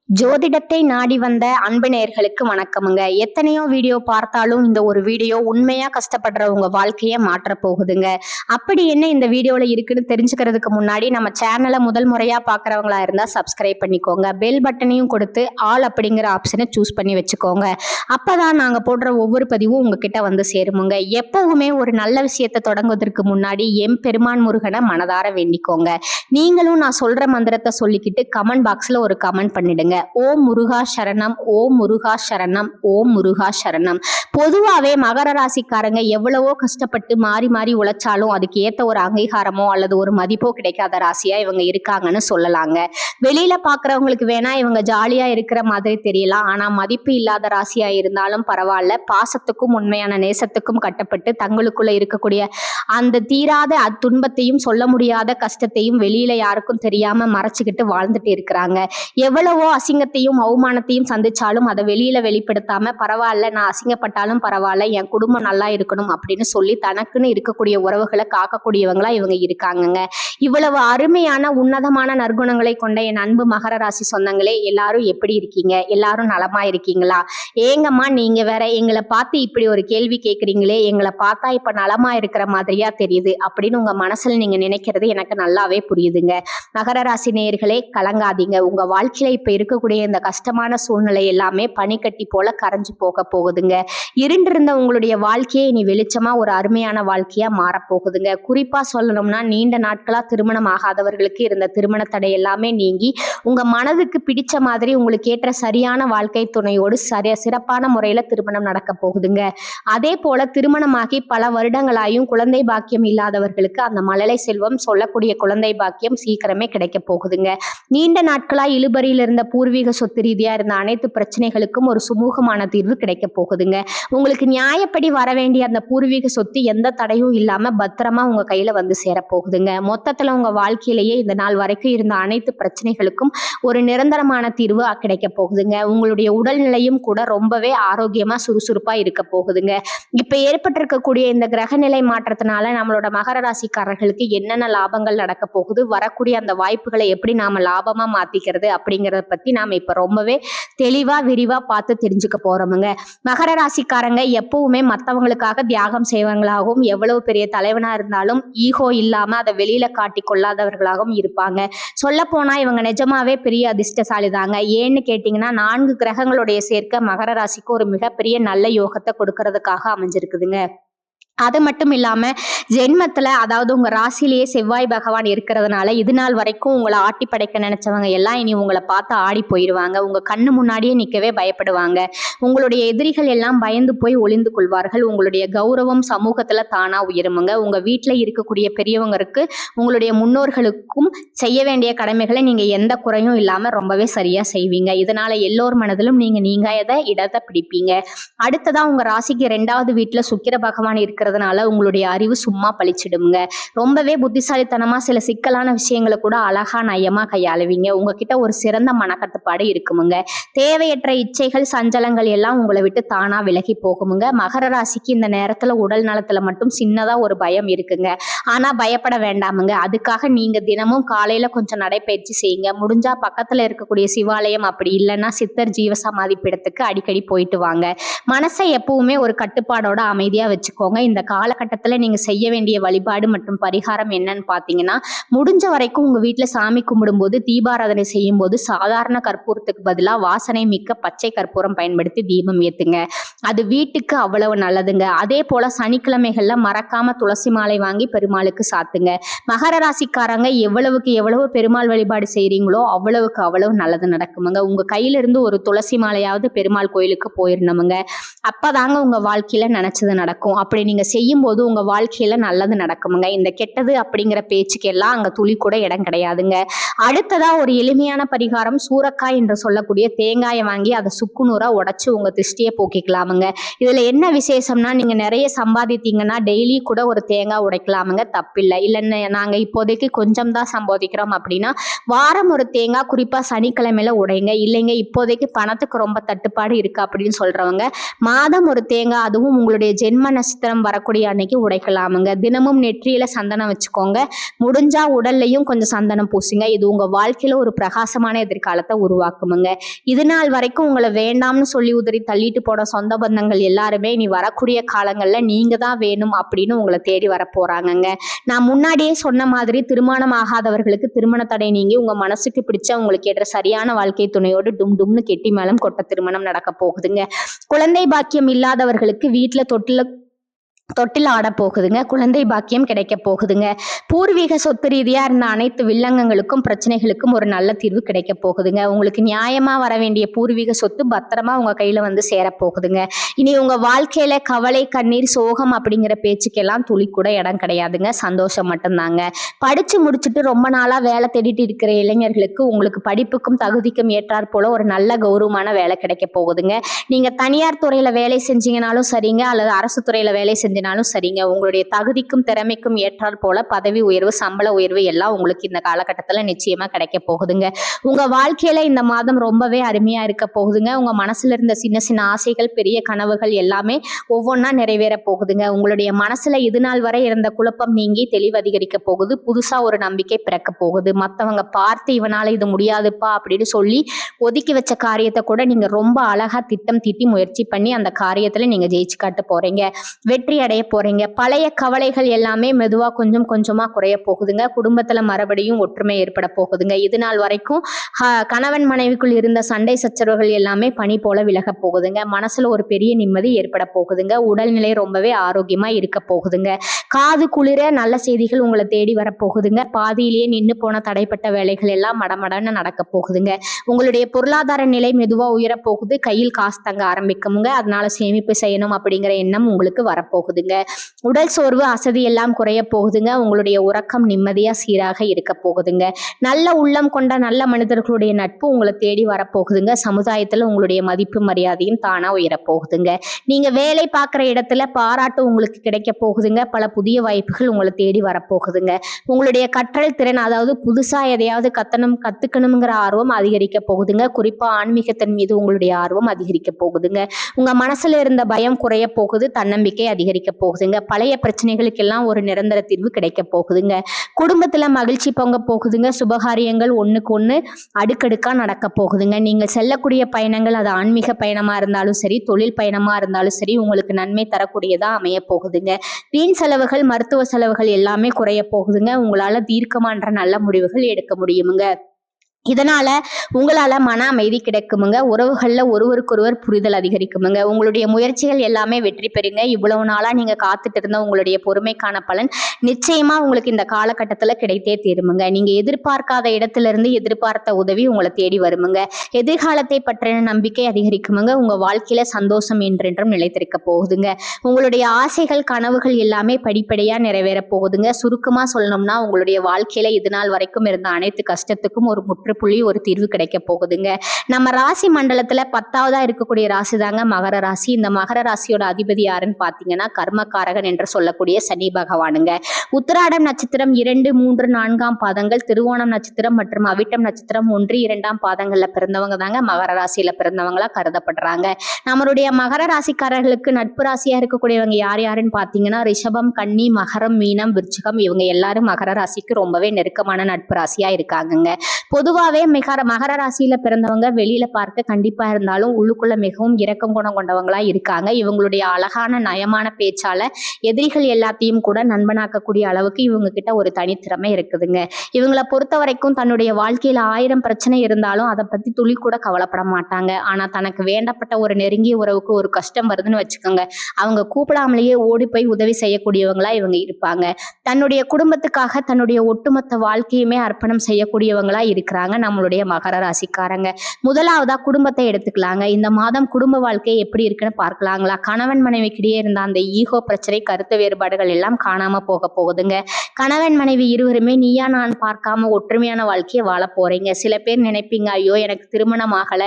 ஜோதிடத்தை நாடி வந்த அன்பு நேயர்களுக்கு வணக்கமுங்க. எத்தனையோ வீடியோ பார்த்தாலும் இந்த ஒரு வீடியோ உண்மையா கஷ்டப்படுறவங்க வாழ்க்கைய மாற்ற போகுதுங்க. அப்படி என்ன இந்த வீடியோல இருக்குன்னு தெரிஞ்சுக்கிறதுக்கு முன்னாடி நம்ம சேனலை முதல் முறையா பாக்குறவங்களா இருந்தா சப்ஸ்கிரைப் பண்ணிக்கோங்க. பெல் பட்டனையும் கொடுத்து ஆல் அப்படிங்கிற ஆப்ஷனை சூஸ் பண்ணி வச்சுக்கோங்க. அப்பதான் நாங்க போடுற ஒவ்வொரு பதிவும் உங்ககிட்ட வந்து சேருமுங்க. எப்பவுமே ஒரு நல்ல விஷயத்தை தொடங்குவதற்கு முன்னாடி எம் பெருமான் முருகனை மனதார வேண்டிக்கோங்க. நீங்களும் நான் சொல்ற மந்திரத்தை சொல்லிக்கிட்டு கமெண்ட் பாக்ஸ்ல ஒரு கமெண்ட் பண்ணிடுங்க. ஓம் முருகா சரணம், ஓம் முருகா சரணம், ஓம் முருகா சரணம். பொதுவாவே மகர ராசிக்காரங்க எவ்வளவோ கஷ்டப்பட்டு மாறி மாறி உழைச்சாலும் அதுக்கு ஏத்த ஒரு அங்கீகாரமோ அல்லது ஒரு மதிப்போ கிடைக்காத ராசியா இவங்க இருக்காங்கன்னு சொல்லலாங்க. வெளியில பாக்குறவங்களுக்கு வேணா இவங்க ஜாலியா இருக்கிற மாதிரி தெரியலாம். ஆனா மதிப்பு இல்லாத ராசியா இருந்தாலும் பரவாயில்ல, பாசத்துக்கும் உண்மையான நேசத்துக்கும் கட்டப்பட்டு தங்களுக்குள்ள இருக்கக்கூடிய அந்த தீராத துன்பத்தையும் சொல்ல முடியாத கஷ்டத்தையும் வெளியில யாருக்கும் தெரியாம மறைச்சுக்கிட்டு வாழ்ந்துட்டு இருக்கிறாங்க. எவ்வளவோ அசிங்கத்தையும் அவமானத்தையும் சந்திச்சாலும் அதை வெளியில வெளிப்படுத்தாம பரவாயில்ல, நான் அசிங்கப்பட்டாலும் பரவாயில்ல, என் குடும்பம் நல்லா இருக்கணும் அப்படின்னு சொல்லி தனக்குன்னு இருக்கக்கூடிய உறவுகளை காக்கக்கூடியவங்களா இவங்க இருக்காங்கங்க. இவ்வளவு அருமையான உன்னதமான நற்குணங்களை கொண்ட என் அன்பு மகர ராசி சொந்தங்களே, எல்லாரும் எப்படி இருக்கீங்க? எல்லாரும் நலமா இருக்கீங்களா? ஏங்கம்மா நீங்க வேற எங்களை பார்த்து இப்படி ஒரு கேள்வி கேட்குறீங்களே, எங்களை பார்த்தா இப்ப நலமா இருக்கிற மாதிரியா தெரியுது அப்படின்னு உங்க மனசுல நீங்க நினைக்கிறது எனக்கு நல்லாவே புரியுதுங்க. மகர ராசி நேயர்களே, கலங்காதீங்க. உங்க வாழ்க்கையில இப்ப இருக்கக்கூடிய இந்த கஷ்டமான சூழ்நிலை எல்லாமே பனிக்கட்டி போல கரைஞ்சு போக போகுதுங்க. இருண்டிருந்த உங்களுடைய வாழ்க்கையை இனி வெளிச்சமா ஒரு அருமையான வாழ்க்கையா மாறப்போகுதுங்க. குறிப்பா சொல்லணும்னா நீண்ட நாட்களா திருமணம் ஆகாதவர்களுக்கு இருந்த திருமண தடை எல்லாமே நீங்கி உங்க மனதுக்கு பிடிச்ச மாதிரி உங்களுக்கு ஏற்ற சரியான வாழ்க்கை துணையோடு சிறப்பான முறையில திருமணம் நடக்க போகுதுங்க. அதே போல திருமணமாகி பல வருடங்களாயும் குழந்தை பாக்கியம் இல்லாதவர்களுக்கு அந்த மழலை செல்வம் சொல்லக்கூடிய குழந்தை பாக்கியம் சீக்கிரமே கிடைக்க போகுதுங்க. நீண்ட நாட்களா இழுபறியில் இருந்த பூர்வீக சொத்து ரீதியா இருந்த அனைத்து பிரச்சனைகளுக்கும் ஒரு சுமூகமான தீர்வு கிடைக்க போகுதுங்க. உங்களுக்கு நியாயப்படி வர வேண்டிய அந்த பூர்வீக சொத்து எந்த தடையும் இல்லாம பத்திரமா உங்க கையில வந்து சேர போகுதுங்க. மொத்தத்துல உங்க வாழ்க்கையிலேயே இந்த நாள் வரைக்கும் இருந்த அனைத்து பிரச்சனைகளுக்கும் ஒரு நிரந்தரமான தீர்வு கிடைக்க போகுதுங்க. உங்களுடைய உடல்நிலையும் கூட ரொம்பவே ஆரோக்கியமா சுறுசுறுப்பா இருக்க போகுதுங்க. இப்ப ஏற்பட்டிருக்கக்கூடிய இந்த கிரகநிலை மாற்றத்தினால நம்மளோட மகர ராசிக்காரர்களுக்கு என்னென்ன லாபங்கள் நடக்க போகுது, வரக்கூடிய அந்த வாய்ப்புகளை எப்படி நாம லாபமா மாத்திக்கிறது அப்படிங்கறத பத்தி நாம இப்ப ரொம்பவே தெளிவா விரிவா பார்த்து தெரிஞ்சுக்க போறோமுங்க. மகர ராசிக்காரங்க எப்பவுமே மத்தவங்களுக்காக தியாகம் செய்வங்களாகவும், எவ்வளவு பெரிய தலைவனா இருந்தாலும் ஈகோ இல்லாம அதை வெளியில காட்டி கொள்ளாதவர்களாகவும் இருப்பாங்க. சொல்ல போனா இவங்க நிஜமாவே பெரிய அதிர்ஷ்டசாலி தாங்க. ஏன்னு கேட்டீங்கன்னா 4 கிரகங்களுடைய சேர்க்க மகர ராசிக்கு ஒரு மிகப்பெரிய நல்ல யோகத்தை கொடுக்கறதுக்காக அமைஞ்சிருக்குதுங்க. அது மட்டும் இல்லாம ஜென்மத்துல, அதாவது உங்க ராசிலேயே செவ்வாய் பகவான் இருக்கிறதுனால இது நாள் வரைக்கும் உங்களை ஆட்டி படைக்க நினைச்சவங்க எல்லாம் இனி உங்களை பார்த்து ஆடி போயிடுவாங்க. உங்க கண்ணு முன்னாடியே நிக்கவே பயப்படுவாங்க. உங்களுடைய எதிரிகள் எல்லாம் பயந்து போய் ஒளிந்து கொள்வார்கள். உங்களுடைய கௌரவம் சமூகத்துல தானா உயருமுங்க. உங்க வீட்டுல இருக்கக்கூடிய பெரியவங்களுக்கு, உங்களுடைய முன்னோர்களுக்கும் செய்ய வேண்டிய கடமைகளை நீங்க எந்த குறையும் இல்லாம ரொம்பவே சரியா செய்வீங்க. இதனால எல்லோர் மனதிலும் நீங்க இடத்தை பிடிப்பீங்க. அடுத்ததா உங்க ராசிக்கு 2வது வீட்டுல சுக்கிர பகவான் இருக்கிறதுனால உங்களுடைய அறிவு சும்மா பழிச்சிடுங்க. ரொம்பவே புத்திசாலித்தனமா சில சிக்கலான விஷயங்களை கூட அழகா நயமா கையாளுவீங்க. உங்ககிட்ட ஒரு சிறந்த மனக்கட்டுப்பாடு இருக்குமுங்க. தேவையற்ற இச்சைகள் சஞ்சலங்கள் எல்லாம் உங்களை விட்டு தானா விலகி போகுமுங்க. மகர ராசிக்கு இந்த நேரத்துல உடல் நலத்துல மட்டும் சின்னதா ஒரு பயம் இருக்குங்க. ஆனா பயப்பட வேண்டாமுங்க. அதுக்காக நீங்க தினமும் காலையில கொஞ்சம் நடைபயிற்சி செய்யுங்க. முடிஞ்சா பக்கத்துல இருக்கக்கூடிய சிவாலயம், அப்படி இல்லைன்னா சித்தர் ஜீவசமாதி பீடத்துக்கு அடிக்கடி போயிட்டு வாங்க. மனசை எப்பவுமே ஒரு கட்டுப்பாடோட அமைதியா வச்சுக்கோங்க. இந்த காலகட்டத்துல நீங்க செய்ய வேண்டிய வழிபாடு மற்றும் பரிகாரம் என்னன்னு பாத்தீங்கன்னா, முடிஞ்ச வரைக்கும் உங்க வீட்டுல சாமி கும்பிடும்போது தீபாராதனை செய்யும் போது சாதாரண கற்பூரத்துக்கு பதிலா வாசனை மிக்க பச்சை கற்பூரம் பயன்படுத்தி தீபம் ஏத்துங்க. அது வீட்டுக்கு அவ்வளவு நல்லதுங்க. அதே போல சனிக்கிழமைகள்ல மறக்காம துளசி மாலை வாங்கி பெருமாளுக்கு சாத்துங்க. மகர ராசிக்காரங்க எவ்வளவுக்கு எவ்வளவு பெருமாள் வழிபாடு செய்றீங்களோ அவ்வளவுக்கு அவ்வளவு நல்லது நடக்குமுங்க. உங்க கையில இருந்து ஒரு துளசி மாலையாவது பெருமாள் கோயிலுக்கு போயிடணுமுங்க. அப்பதாங்க உங்க வாழ்க்கையில நினைச்சது நடக்கும். அப்படி நீங்க செய்யும் போது உங்க வாழ்க்கையில நல்லது நடக்குமுங்க. இந்த கெட்டது அப்படிங்கிற பேச்சுக்கு எல்லாம் அங்க துளி கூட இடம் கிடையாதுங்க. அடுத்ததா ஒரு எளிமையான பரிகாரம், சூரக்காய் என்று சொல்லக்கூடிய தேங்காயை வாங்கி அதை சுக்குநூறா உடைச்சு உங்க திருஷ்டியை போக்கிக்கலாமுங்க. இதுல என்ன விசேஷம்னா, நீங்க நிறைய சம்பாதித்தீங்கன்னா டெய்லி கூட ஒரு தேங்காய் உடைக்கலாமுங்க, தப்பில்லை. இல்லைன்னு நாங்க இப்போதைக்கு கொஞ்சம் தான் சம்பாதிக்கிறோம் அப்படின்னா வாரம் ஒரு தேங்காய், குறிப்பா சனிக்கிழமையில உடைங்க. இல்லைங்க இப்போதைக்கு பணத்துக்கு ரொம்ப தட்டுப்பாடு இருக்கு அப்படின்னு சொல்றவங்க மாதம் ஒரு தேங்காய், அதுவும் உங்களுடைய ஜென்ம நட்சத்திரம் வர வரக்கூடிய அன்னைக்கு உடைக்கலாமுங்க. தினமும் நெற்றியில சந்தனம் வச்சுக்கோங்க. முடிஞ்சா உடல்லையும் கொஞ்சம் சந்தனம் பூசுங்க. இது உங்க வாழ்க்கையில ஒரு பிரகாசமான எதிர்காலத்தை உருவாக்குமுங்க. இது நாள் வரைக்கும் உங்களை வேண்டாம்னு சொல்லி உதறி தள்ளிட்டு போன சொந்த பந்தங்கள் எல்லாருமே இனி வரக்கூடிய காலங்கள்ல நீங்க தான் வேணும் அப்படின்னு உங்களை தேடி வர போறாங்கங்க. நான் முன்னாடியே சொன்ன மாதிரி திருமணம் ஆகாதவர்களுக்கு திருமண தடை நீங்கி உங்க மனசுக்கு பிடிச்ச உங்களுக்கு ஏற்ற சரியான வாழ்க்கை துணையோடு டும் டும்னு கெட்டி மேளம் கொட்ட திருமணம் நடக்க போகுதுங்க. குழந்தை பாக்கியம் இல்லாதவர்களுக்கு வீட்டுல தொட்டில் ஆட போகுதுங்க. குழந்தை பாக்கியம் கிடைக்க போகுதுங்க. பூர்வீக சொத்து ரீதியா இருந்த அனைத்து வில்லங்கங்களுக்கும் பிரச்சனைகளுக்கும் ஒரு நல்ல தீர்வு கிடைக்க போகுதுங்க. உங்களுக்கு நியாயமா வர வேண்டிய பூர்வீக சொத்து பத்திரமா உங்க கையில வந்து சேர போகுதுங்க. இனி உங்க வாழ்க்கையில கவலை கண்ணீர் சோகம் அப்படிங்கிற பேச்சுக்கெல்லாம் துளி கூட இடம் கிடையாதுங்க. சந்தோஷம் மட்டும்தாங்க. படிச்சு முடிச்சுட்டு ரொம்ப நாளா வேலை தேடிட்டு இருக்கிற இளைஞர்களுக்கு உங்களுக்கு படிப்புக்கும் தகுதிக்கும் ஏற்றாற் போல ஒரு நல்ல கௌரவமான வேலை கிடைக்க போகுதுங்க. நீங்க தனியார் துறையில வேலை செஞ்சீங்கனாலும் சரிங்க, அல்லது அரசு துறையில வேலை செஞ்சீங்கனாலும் சரிங்க, உங்களுடைய தகுதிக்கும் திறமைக்கும் ஏற்றாற் போல பதவி உயர்வு சம்பள உயர்வு எல்லாம் உங்களுக்கு இந்த காலகட்டத்துல நிச்சயமா கிடைக்க போகுதுங்க. உங்க வாழ்க்கையில இந்த மாதம் ரொம்பவே அருமையா இருக்க போகுதுங்க. உங்க மனசுல இருந்த சின்ன சின்ன ஆசைகள் பெரிய கனவுகள் எல்லாமே ஒவ்வொன்றா நிறைவேற போகுதுங்க. உங்களுடைய மனசுல இது நாள் வரை இருந்த குழப்பம் நீங்கி தெளிவு அதிகரிக்க போகுது. புதுசா ஒரு நம்பிக்கை பிறக்க போகுது. மத்தவங்க பார்த்து இவனால இது முடியாதுப்பா அப்படின்னு சொல்லி ஒதுக்கி வச்ச காரியத்தை கூட நீங்க ரொம்ப அழகா திட்டம் தீட்டி முயற்சி பண்ணி அந்த காரியத்துல நீங்க ஜெயிச்சு காட்ட போறீங்க. வெற்றி அடைய போறீங்க. பழைய கவலைகள் எல்லாமே மெதுவா கொஞ்சம் கொஞ்சமா குறைய போகுதுங்க. குடும்பத்துல மறுபடியும் ஒற்றுமை ஏற்பட போகுதுங்க. இது நாள் வரைக்கும் கணவன் மனைவிக்குள் இருந்த சண்டை சச்சரவுகள் எல்லாமே பனி போல விலக போகுதுங்க. மனசுல ஒரு பெரிய நிம்மதி ஏற்பட போகுதுங்க. உடல்நிலை ரொம்பவே ஆரோக்கியமா இருக்க போகுதுங்க. காது குளிர நல்ல செய்திகள் உங்களை தேடி வர போகுதுங்க. பாதியிலேயே நின்று போன தடைப்பட்ட வேலைகள் எல்லாம் மடமடன்னு நடக்க போகுதுங்க. உங்களுடைய பொருளாதார நிலை மெதுவா உயர போகுது. கையில் காசு தங்க ஆரம்பிக்குமுங்க. அதனால சேமிப்பு செய்யணும் அப்படிங்கிற எண்ணம் உங்களுக்கு வரப்போகுதுங்க. உடல் சோர்வு அசதி எல்லாம் குறைய போகுதுங்க. உங்களுடைய உறக்கம் நிம்மதியா சீராக இருக்க போகுதுங்க. நல்ல உள்ளம் கொண்ட நல்ல மனிதர்களுடைய நட்பு உங்களை தேடி வரப்போகுதுங்க. சமுதாயத்துல உங்களுடைய மதிப்பு மரியாதையும் தானா உயர போகுதுங்க. நீங்க வேலை பார்க்குற இடத்துல பாராட்டு உங்களுக்கு கிடைக்க போகுதுங்க. பல புதிய வாய்ப்புகள் உங்களை தேடி வரப்போகுதுங்க. உங்களுடைய கற்றல் திறன், அதாவது புதுசா எதையாவது கத்துக்கணுங்கிற ஆர்வம் அதிகரிக்க போகுதுங்க. குறிப்பா ஆன்மீகத்தின் மீது உங்களுடைய ஆர்வம் அதிகரிக்க போகுதுங்க. உங்க மனசுல இருந்த பயம் குறைய போகுது. தன்னம்பிக்கை அதிகரிக்க போகுதுங்க. பழைய பிரச்சனைகளுக்கெல்லாம் ஒரு நிரந்தர தீர்வு கிடைக்க போகுதுங்க. குடும்பத்துல மகிழ்ச்சி பொங்க போகுதுங்க. சுபகாரியங்கள் ஒண்ணுக்கு ஒண்ணு அடுக்கடுக்கா நடக்க போகுதுங்க. நீங்க செல்லக்கூடிய பயணங்கள் அது ஆன்மீக பயணமா இருந்தாலும் சரி, தொழில் பயணமா இருந்தாலும் சரி, உங்களுக்கு நன்மை தரக்கூடியதா அமைய போகுதுங்க. வீண் செலவுகள் மருத்துவ செலவுகள் எல்லாமே குறைய போகுதுங்க. உங்களால தீர்க்கமான நல்ல முடிவுகள் எடுக்க முடியுமுங்க. இதனால உங்களால மன அமைதி கிடைக்குமுங்க. உறவுகள்ல ஒருவருக்கொருவர் புரிதல் அதிகரிக்குமுங்க. உங்களுடைய முயற்சிகள் எல்லாமே வெற்றி பெறுங்க. இவ்வளவு நாளா நீங்க காத்துட்டு இருந்த உங்களுடைய பொறுமைக்கான பலன் நிச்சயமா உங்களுக்கு இந்த காலகட்டத்துல கிடைத்தே தீருமுங்க. நீங்க எதிர்பார்க்காத இடத்துல இருந்து எதிர்பார்த்த உதவி உங்களை தேடி வருமுங்க. எதிர்காலத்தை பற்றின நம்பிக்கை அதிகரிக்குமுங்க. உங்க வாழ்க்கையில சந்தோஷம் என்றென்றும் நிலைத்திருக்க போகுதுங்க. உங்களுடைய ஆசைகள் கனவுகள் எல்லாமே படிப்படியா நிறைவேற போகுதுங்க. சுருக்கமா சொல்லணும்னா உங்களுடைய வாழ்க்கையில இது நாள் வரைக்கும் இருந்த அனைத்து கஷ்டத்துக்கும் ஒரு முற்றுப்புள்ளி, ஒரு தீர்வு கிடைக்க போகுதுங்க. நம்ம ராசி மண்டலத்துல 10வதா இருக்கக்கூடிய ராசி தாங்க மகர ராசி. இந்த மகர ராசியோட அதிபதி யாருன்னு பாத்தீங்கன்னா கர்மகாரகன் என்று சொல்லக்கூடிய சனி பகவானுங்க. உத்திராடம் நட்சத்திரம் 2, 3, 4ஆம் பாதங்கள், திருவோணம் நட்சத்திரம் மற்றும் அவிட்டம் நட்சத்திரம் 1, 2ஆம் பாதங்கள்ல பிறந்தவங்க தாங்க மகர ராசியில பிறந்தவங்களா கருதப்படுறாங்க. நம்மளுடைய மகர ராசிக்காரர்களுக்கு நட்பு ராசியா இருக்கக்கூடியவங்க யார் யாருன்னு பாத்தீங்கன்னா ரிஷபம், கன்னி, மகரம், மீனம், விருச்சிகம், இவங்க எல்லாரும் மகர ராசிக்கு ரொம்பவே நெருக்கமான நட்பு ராசியா இருக்காங்கங்க. பொதுவாகவே மகர ராசியில பிறந்தவங்க வெளியில பார்க்க கண்டிப்பா இருந்தாலும் உள்ளுக்குள்ள மிகவும் இரக்கம் குணம் கொண்டவங்களா இருக்காங்க. இவங்களுடைய அழகான நயமான பேச்சால எதிரிகள் எல்லாத்தையும் கூட நண்பனாக்கக்கூடிய அளவுக்கு இவங்க கிட்ட ஒரு தனித்திறமை இருக்குதுங்க. இவங்களை பொறுத்த வரைக்கும் தன்னுடைய வாழ்க்கையில 1000 பிரச்சனை இருந்தாலும் அதை பத்தி துளி கூட கவலைப்பட மாட்டாங்க. ஆனா தனக்கு வேண்டப்பட்ட ஒரு நெருங்கிய உறவுக்கு ஒரு கஷ்டம் வருதுன்னு வச்சுக்கோங்க, அவங்க கூப்பிடாமலேயே ஓடி போய் உதவி செய்யக்கூடியவங்களா இவங்க இருப்பாங்க. தன்னுடைய குடும்பத்துக்காக தன்னுடைய ஒட்டுமொத்த வாழ்க்கையுமே அர்ப்பணம் செய்யக்கூடியவங்களா இருக்கிறாங்க நம்மளுடைய மகர ராசிக்காரங்க. முதலாவதா குடும்பத்தை எடுத்துக்கலாங்க. இந்த மாதம் குடும்ப வாழ்க்கை எப்படி இருக்குன்னு பார்க்கலாங்களா? கணவன் மனைவிக்கிடையே இருந்த அந்த ஈகோ பிரச்சனை, கருத்து வேறுபாடுகள் எல்லாம் காணாம போக போகுதுங்க. கணவன் மனைவி இருவருமே நீயா நான் பார்க்காம ஒற்றுமையான வாழ்க்கையை வாழ போறீங்க. சில பேர் நினைப்பீங்க, ஐயோ எனக்கு திருமணம் ஆகல,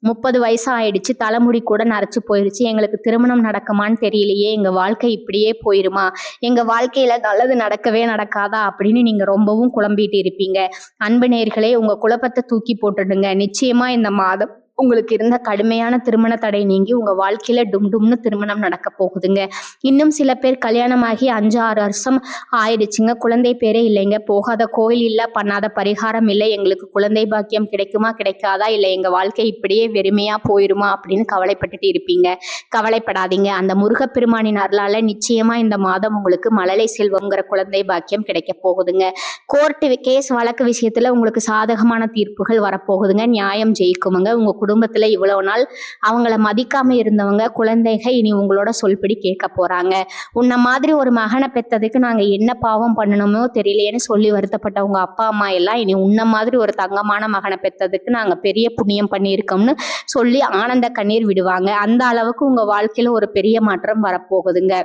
30 வயசு ஆயிடுச்சு, தலைமுடி கூட நரைச்சு போயிடுச்சு, எங்களுக்கு திருமணம் நடக்குமான்னு தெரியலையே, எங்க வாழ்க்கை இப்படியே போயிருமா, எங்க வாழ்க்கையில நல்லது நடக்கவே நடக்காதா அப்படின்னு நீங்க ரொம்பவும் குழம்பிட்டு இருப்பீங்க. அன்பு நேயர்களே, உங்க குழப்பத்தை தூக்கி போட்டுடுங்க. நிச்சயமா இந்த மாதம் உங்களுக்கு இருந்த கடுமையான திருமண தடை நீங்கி உங்க வாழ்க்கையில டும்னு திருமணம் நடக்க போகுதுங்க. இன்னும் சில பேர் கல்யாணமாகி 5-6 வருஷம் ஆயிடுச்சுங்க, குழந்தை பேரே இல்லைங்க. போகாத கோயில் இல்ல, பண்ணாத பரிகாரம் இல்லை, எங்களுக்கு குழந்தை பாக்கியம் கிடைக்குமா கிடைக்காதா, இல்லை எங்க வாழ்க்கை இப்படியே வெறுமையா போயிருமா அப்படின்னு கவலைப்பட்டுட்டு இருப்பீங்க. கவலைப்படாதீங்க, அந்த முருகப்பெருமானின் அருளால நிச்சயமா இந்த மாதம் உங்களுக்கு மழலை செல்வம்ங்கிற குழந்தை பாக்கியம் கிடைக்க போகுதுங்க. கோர்ட்டு கேஸ் வழக்கு விஷயத்துல உங்களுக்கு சாதகமான தீர்ப்புகள் வரப்போகுதுங்க. நியாயம் ஜெயிக்குமுங்க. உங்க குடும்பத்துல இவ்வளவு நாள் அவங்கள மதிக்காம இருந்தவங்க குழந்தைக இனி உங்களோட சொல்படி கேட்க போறாங்க. உன்ன மாதிரி ஒரு மகனை பெத்ததுக்கு நாங்க என்ன பாவம் பண்ணணுமோ தெரியலையேன்னு சொல்லி வருத்தப்பட்ட உங்க அப்பா அம்மா எல்லாம் இனி உன்ன மாதிரி ஒரு தங்கமான மகனை பெத்ததுக்கு நாங்க பெரிய புண்ணியம் பண்ணியிருக்கோம்னு சொல்லி ஆனந்த கண்ணீர் விடுவாங்க. அந்த அளவுக்கு உங்க வாழ்க்கையில ஒரு பெரிய மாற்றம் வரப்போகுதுங்க.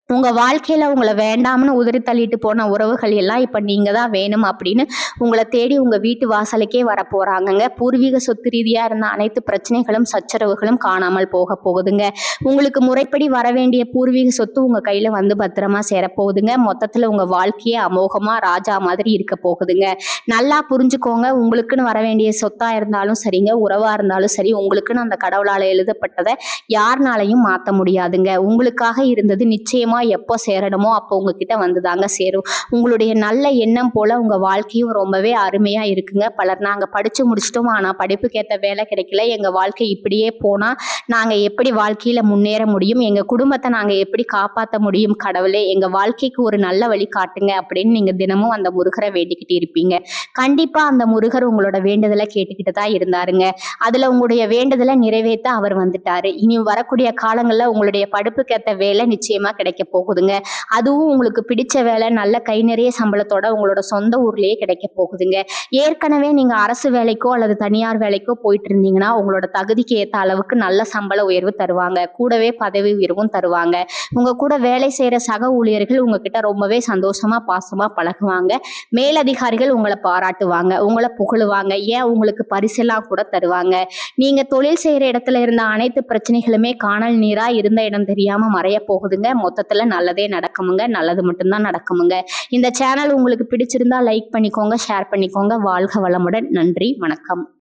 உங்க வாழ்க்கையில உங்களை வேண்டாம்னு உதறி தள்ளிட்டு போன உறவுகள் எல்லாம் இப்ப நீங்க தான் வேணும் அப்படின்னு உங்களை தேடி உங்க வீட்டு வாசலுக்கே வர போறாங்கங்க. பூர்வீக சொத்து ரீதியா இருந்த அனைத்து பிரச்சனைகளும் சச்சரவுகளும் காணாமல் போக போகுதுங்க. உங்களுக்கு முறைப்படி வர வேண்டிய பூர்வீக சொத்து உங்க கையில வந்து பத்திரமா சேரப்போகுதுங்க. மொத்தத்துல உங்க வாழ்க்கையே அமோகமா ராஜா மாதிரி இருக்க போகுதுங்க. நல்லா புரிஞ்சுக்கோங்க, உங்களுக்குன்னு வர வேண்டிய சொத்தா இருந்தாலும் சரிங்க, உறவா இருந்தாலும் சரி, உங்களுக்குன்னு அந்த கடவுளால எழுதப்பட்டதை யாருனாலையும் மாத்த முடியாதுங்க. உங்களுக்காக இருந்தது நிச்சயமா எப்போ சேரணுமோ அப்போ உங்ககிட்ட வந்துதாங்க சேரும். உங்களுடைய நல்ல எண்ணம் போல உங்க வாழ்க்கையும் ரொம்பவே அருமையா இருக்குங்க. பலர் நாங்க படிச்சு முடிச்சிட்டோம், ஆனா படிப்புக்கு ஏத்த வேலை கிடைக்கல, எங்க வாழ்க்கை இப்படியே போனா நாங்க எப்படி வாழ்க்கையில முன்னேற முடியும், எங்க குடும்பத்தை நாங்க எப்படி காப்பாற்ற முடியும், கடவுளே எங்க வாழ்க்கைக்கு ஒரு நல்ல வழி காட்டுங்க அப்படின்னு நீங்க தினமும் அந்த முருகரை வேண்டிக்கிட்டு இருப்பீங்க. கண்டிப்பா அந்த முருகர் உங்களோட வேண்டுதலை கேட்டுக்கிட்டு தான் இருந்தாருங்க. அதுல உங்களுடைய வேண்டுதலை நிறைவேற்ற அவர் வந்துட்டாரு. இனி வரக்கூடிய காலங்கள்ல உங்களுடைய படிப்புக்கு ஏத்த வேலை நிச்சயமா கிடைக்க போகுதுங்க. அதுவும் உங்களுக்கு பிடிச்ச வேலை, நல்ல கை நிறைய சம்பளத்தோட உங்களோட சொந்த ஊர்லயே கிடைக்க போகுதுங்க. ஏற்கனவே நீங்க அரசு வேலைக்கோ அல்லது தனியார் வேலைக்கோ போயிட்டு இருந்தீங்கன்னா உங்களோட தகுதிக்கு ஏத்த அளவுக்கு நல்ல சம்பள உயர்வு தருவாங்க. கூடவே பதவி உயர்வும் தருவாங்க. உங்க கூட வேலை செய்யற சக ஊழியர்கள் உங்ககிட்ட ரொம்பவே சந்தோஷமா பாசமா பழகுவாங்க. மேலதிகாரிகள் உங்களை பாராட்டுவாங்க, உங்களை புகழுவாங்க, ஏன் உங்களுக்கு பரிசெல்லாம் கூட தருவாங்க. நீங்க தொழில் செய்யற இடத்துல இருந்த அனைத்து பிரச்சனைகளுமே காணல் நீரா இருந்த இடம் தெரியாம மறைய போகுதுங்க. மொத்தத்துல நல்லதே நடக்குமுங்க, நல்லது மட்டும்தான் நடக்குமுங்க. இந்த சேனல் உங்களுக்கு பிடிச்சிருந்தா லைக் பண்ணிக்கோங்க, ஷேர் பண்ணிக்கோங்க. வாழ்க வளமுடன். நன்றி, வணக்கம்.